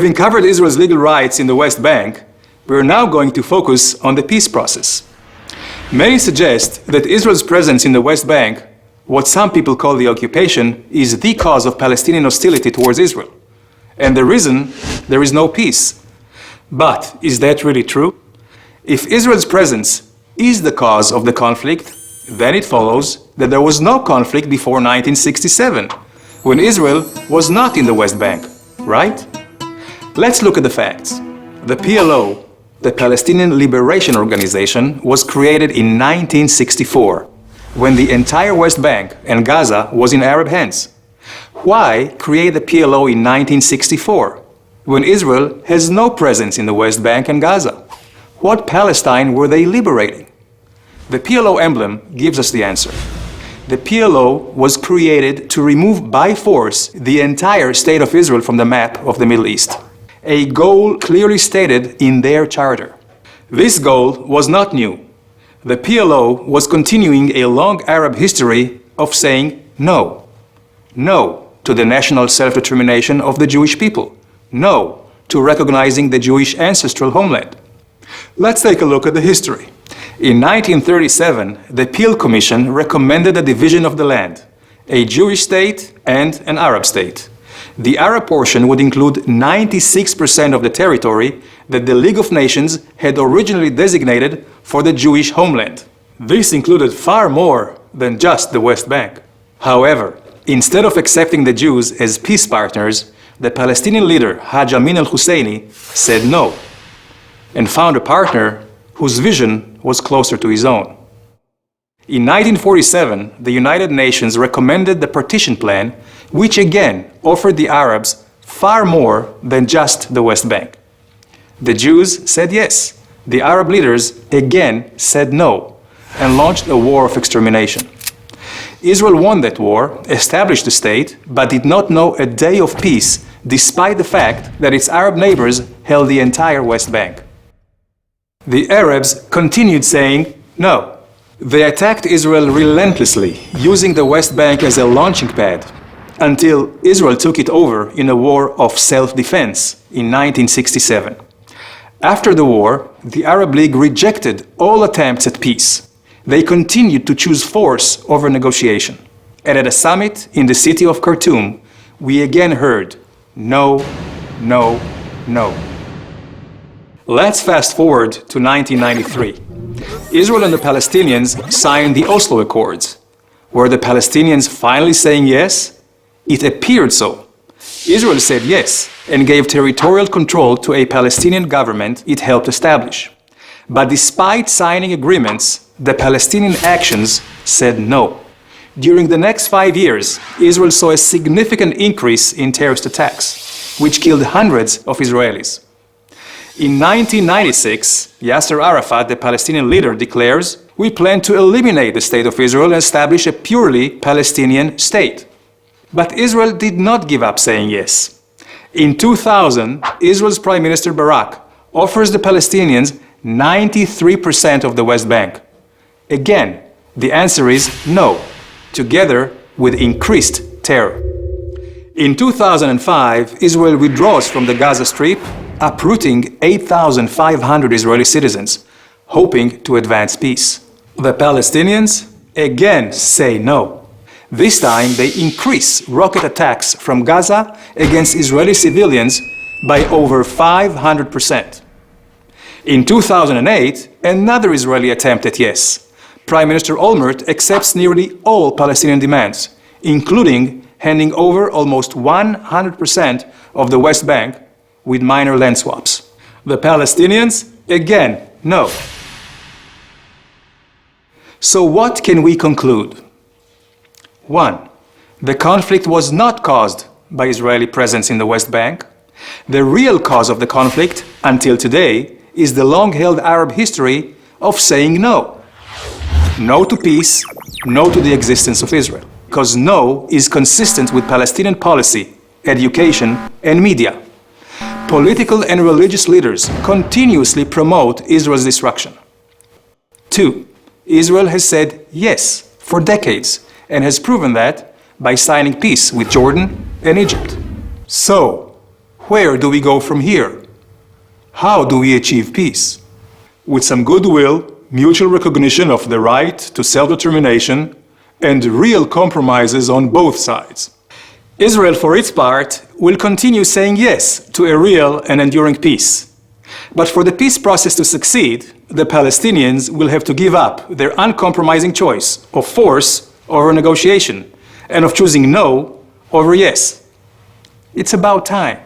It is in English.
Having covered Israel's legal rights in the West Bank, we are now going to focus on the peace process. Many suggest that Israel's presence in the West Bank, what some people call the occupation, is the cause of Palestinian hostility towards Israel, and the reason there is no peace. But is that really true? If Israel's presence is the cause of the conflict, then it follows that there was no conflict before 1967, when Israel was not in the West Bank, right? Let's look at the facts. The PLO, the Palestinian Liberation Organization, was created in 1964, when the entire West Bank and Gaza was in Arab hands. Why create the PLO in 1964, when Israel has no presence in the West Bank and Gaza? What Palestine were they liberating? The PLO emblem gives us the answer. The PLO was created to remove by force the entire state of Israel from the map of the Middle East, a goal clearly stated in their charter. This goal was not new. The PLO was continuing a long Arab history of saying no. No to the national self-determination of the Jewish people. No to recognizing the Jewish ancestral homeland. Let's take a look at the history. In 1937, the Peel Commission recommended a division of the land, a Jewish state and an Arab state. The Arab portion would include 96% of the territory that the League of Nations had originally designated for the Jewish homeland. This included far more than just the West Bank. However, instead of accepting the Jews as peace partners, the Palestinian leader Haj Amin al-Husseini said no, and found a partner whose vision was closer to his own. In 1947, the United Nations recommended the partition plan, which again offered the Arabs far more than just the West Bank. The Jews said yes. The Arab leaders again said no, and launched a war of extermination. Israel won that war, established the state, but did not know a day of peace, despite the fact that its Arab neighbors held the entire West Bank. The Arabs continued saying no. They attacked Israel relentlessly, using the West Bank as a launching pad, until Israel took it over in a war of self-defense in 1967. After the war, the Arab League rejected all attempts at peace. They continued to choose force over negotiation. And at a summit in the city of Khartoum, we again heard no, no, no. Let's fast forward to 1993. Israel and the Palestinians signed the Oslo Accords. Were the Palestinians finally saying yes? It appeared so. Israel said yes and gave territorial control to a Palestinian government it helped establish. But despite signing agreements, the Palestinian actions said no. During the next 5 years, Israel saw a significant increase in terrorist attacks, which killed hundreds of Israelis. In 1996, Yasser Arafat, the Palestinian leader, declares, "We plan to eliminate the state of Israel and establish a purely Palestinian state." But Israel did not give up saying yes. In 2000, Israel's Prime Minister Barak offers the Palestinians 93% of the West Bank. Again, the answer is no, together with increased terror. In 2005, Israel withdraws from the Gaza Strip, uprooting 8,500 Israeli citizens, hoping to advance peace. The Palestinians again say no. This time they increase rocket attacks from Gaza against Israeli civilians by over 500%. In 2008, another Israeli attempt at yes. Prime Minister Olmert accepts nearly all Palestinian demands, including handing over almost 100% of the West Bank with minor land swaps. The Palestinians, again, no. So what can we conclude? 1. The conflict was not caused by Israeli presence in the West Bank. The real cause of the conflict, until today, is the long-held Arab history of saying no. No to peace, no to the existence of Israel. Because no is consistent with Palestinian policy, education, and media. Political and religious leaders continuously promote Israel's destruction. 2. Israel has said yes for decades and has proven that by signing peace with Jordan and Egypt. So, where do we go from here? How do we achieve peace? With some goodwill, mutual recognition of the right to self-determination, and real compromises on both sides. Israel, for its part, will continue saying yes to a real and enduring peace. But for the peace process to succeed, the Palestinians will have to give up their uncompromising choice of force over negotiation and of choosing no over yes. It's about time.